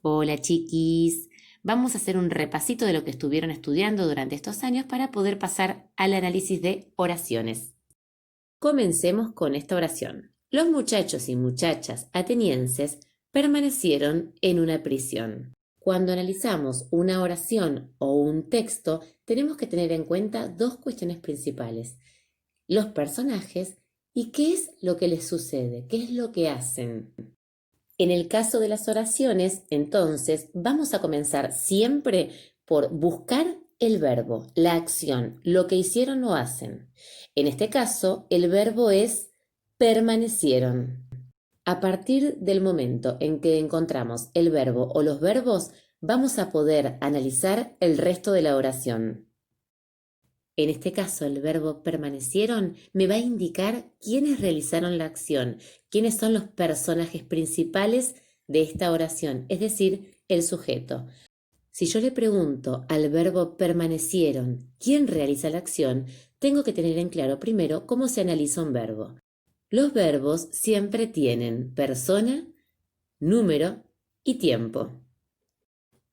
Hola chiquis, vamos a hacer un repasito de lo que estuvieron estudiando durante estos años para poder pasar al análisis de oraciones. Comencemos con esta oración. Los muchachos y muchachas atenienses permanecieron en una prisión. Cuando analizamos una oración o un texto, tenemos que tener en cuenta dos cuestiones principales: los personajes y qué es lo que les sucede, qué es lo que hacen. En el caso de las oraciones, entonces, vamos a comenzar siempre por buscar el verbo, la acción, lo que hicieron o hacen. En este caso, el verbo es permanecieron. A partir del momento en que encontramos el verbo o los verbos, vamos a poder analizar el resto de la oración. En este caso, el verbo permanecieron me va a indicar quiénes realizaron la acción, quiénes son los personajes principales de esta oración, es decir, el sujeto. Si yo le pregunto al verbo permanecieron, ¿quién realiza la acción? Tengo que tener en claro primero cómo se analiza un verbo. Los verbos siempre tienen persona, número y tiempo.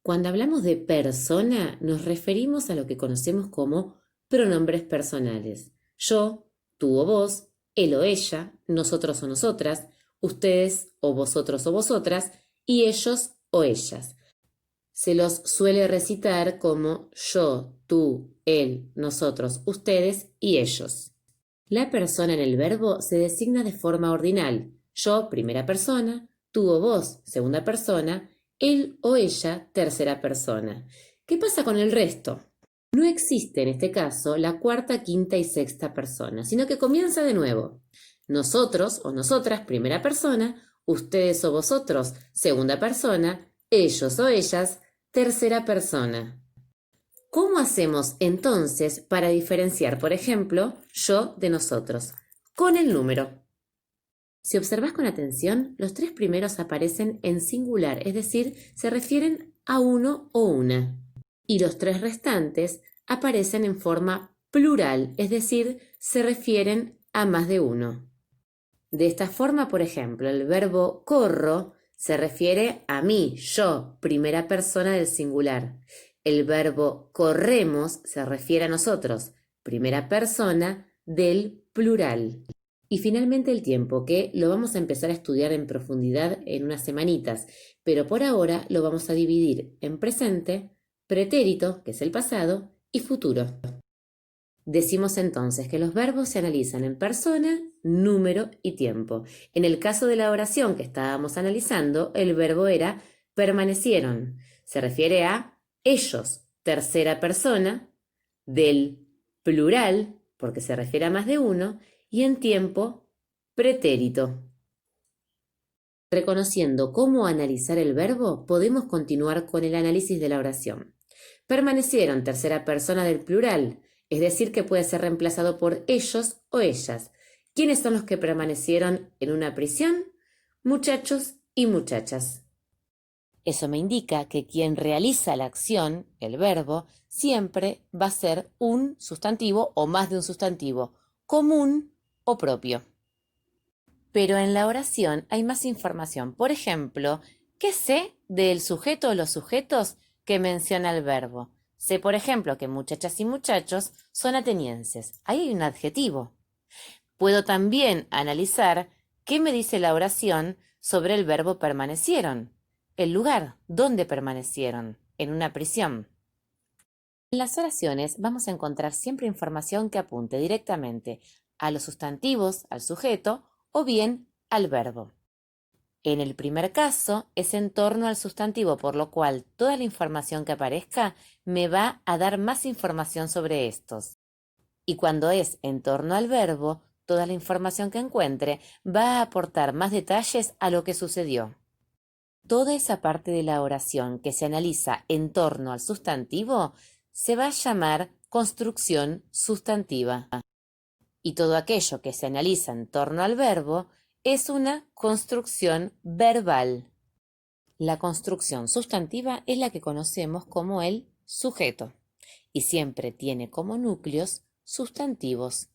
Cuando hablamos de persona, nos referimos a lo que conocemos como pronombres personales. Yo, tú o vos, él o ella, nosotros o nosotras, ustedes o vosotros o vosotras, y ellos o ellas. Se los suele recitar como yo, tú, él, nosotros, ustedes y ellos. La persona en el verbo se designa de forma ordinal. Yo, primera persona, tú o vos, segunda persona, él o ella, tercera persona. ¿Qué pasa con el resto? No existe en este caso la cuarta, quinta y sexta persona, sino que comienza de nuevo. Nosotros o nosotras, primera persona, ustedes o vosotros, segunda persona, ellos o ellas, tercera persona. ¿Cómo hacemos entonces para diferenciar, por ejemplo, yo de nosotros? Con el número. Si observas con atención, los tres primeros aparecen en singular, es decir, se refieren a uno o una. Y los tres restantes aparecen en forma plural, es decir, se refieren a más de uno. De esta forma, por ejemplo, el verbo corro se refiere a mí, yo, primera persona del singular. El verbo corremos se refiere a nosotros, primera persona del plural. Y finalmente el tiempo, que lo vamos a empezar a estudiar en profundidad en unas semanitas, pero por ahora lo vamos a dividir en presente, pretérito, que es el pasado, y futuro. Decimos entonces que los verbos se analizan en persona, número y tiempo. En el caso de la oración que estábamos analizando, el verbo era permanecieron. Se refiere a ellos, tercera persona, del plural, porque se refiere a más de uno, y en tiempo, pretérito. Reconociendo cómo analizar el verbo, podemos continuar con el análisis de la oración. Permanecieron, tercera persona del plural, es decir, que puede ser reemplazado por ellos o ellas. ¿Quiénes son los que permanecieron en una prisión? Muchachos y muchachas. Eso me indica que quien realiza la acción, el verbo, siempre va a ser un sustantivo o más de un sustantivo, común o propio. Pero en la oración hay más información. Por ejemplo, ¿qué sé del sujeto o los sujetos que menciona el verbo? Sé, por ejemplo, que muchachas y muchachos son atenienses. Ahí hay un adjetivo. Puedo también analizar qué me dice la oración sobre el verbo permanecieron. El lugar donde permanecieron, en una prisión. En las oraciones vamos a encontrar siempre información que apunte directamente a los sustantivos, al sujeto, o bien al verbo. En el primer caso es en torno al sustantivo, por lo cual toda la información que aparezca me va a dar más información sobre estos. Y cuando es en torno al verbo, toda la información que encuentre va a aportar más detalles a lo que sucedió. Toda esa parte de la oración que se analiza en torno al sustantivo se va a llamar construcción sustantiva. Y todo aquello que se analiza en torno al verbo es una construcción verbal. La construcción sustantiva es la que conocemos como el sujeto y siempre tiene como núcleos sustantivos.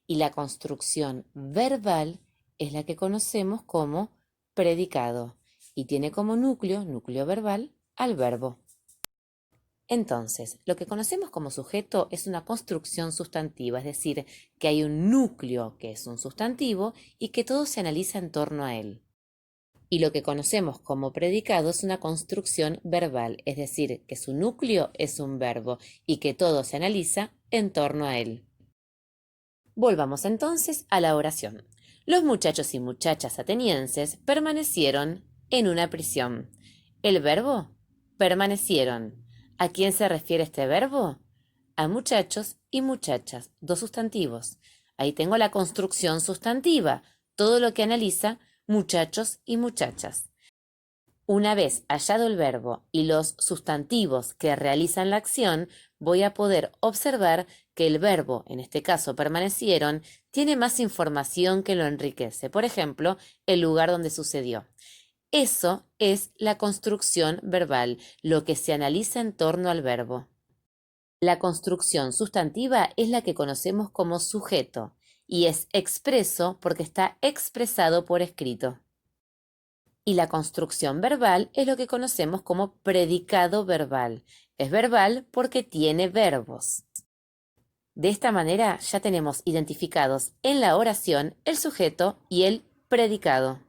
Y la construcción verbal es la que conocemos como predicado y tiene como núcleo verbal, al verbo. Entonces, lo que conocemos como sujeto es una construcción sustantiva, es decir, que hay un núcleo que es un sustantivo y que todo se analiza en torno a él. Y lo que conocemos como predicado es una construcción verbal, es decir, que su núcleo es un verbo y que todo se analiza en torno a él. Volvamos entonces a la oración. Los muchachos y muchachas atenienses permanecieron en una prisión. El verbo, permanecieron. ¿A quién se refiere este verbo? A muchachos y muchachas, dos sustantivos. Ahí tengo la construcción sustantiva, todo lo que analiza muchachos y muchachas. Una vez hallado el verbo y los sustantivos que realizan la acción, voy a poder observar que el verbo, en este caso permanecieron, tiene más información que lo enriquece. Por ejemplo, el lugar donde sucedió. Eso es la construcción verbal, lo que se analiza en torno al verbo. La construcción sustantiva es la que conocemos como sujeto y es expreso porque está expresado por escrito. Y la construcción verbal es lo que conocemos como predicado verbal. Es verbal porque tiene verbos. De esta manera ya tenemos identificados en la oración el sujeto y el predicado.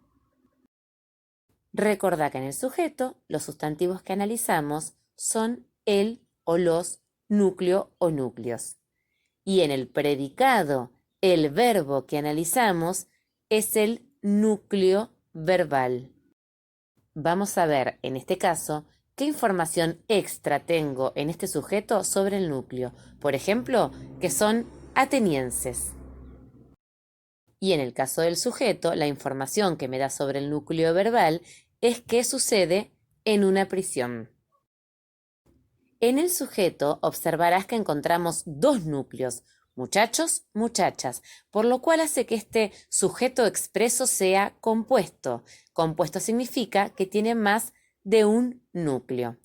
Recordá que en el sujeto los sustantivos que analizamos son el o los, núcleo o núcleos. Y en el predicado, el verbo que analizamos es el núcleo verbal. Vamos a ver, en este caso, qué información extra tengo en este sujeto sobre el núcleo. Por ejemplo, que son atenienses. Y en el caso del sujeto, la información que me da sobre el núcleo verbal es qué sucede en una prisión. En el sujeto observarás que encontramos dos núcleos, muchachos, muchachas, por lo cual hace que este sujeto expreso sea compuesto. Compuesto significa que tiene más de un núcleo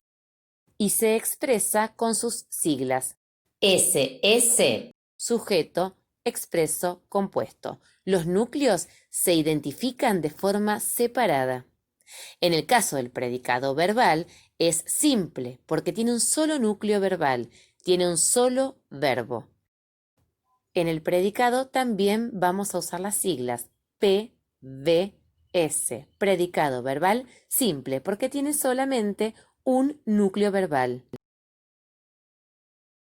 y se expresa con sus siglas. SS, sujeto, expreso, compuesto. Los núcleos se identifican de forma separada. En el caso del predicado verbal es simple porque tiene un solo núcleo verbal, tiene un solo verbo. En el predicado también vamos a usar las siglas PVS, predicado verbal simple porque tiene solamente un núcleo verbal.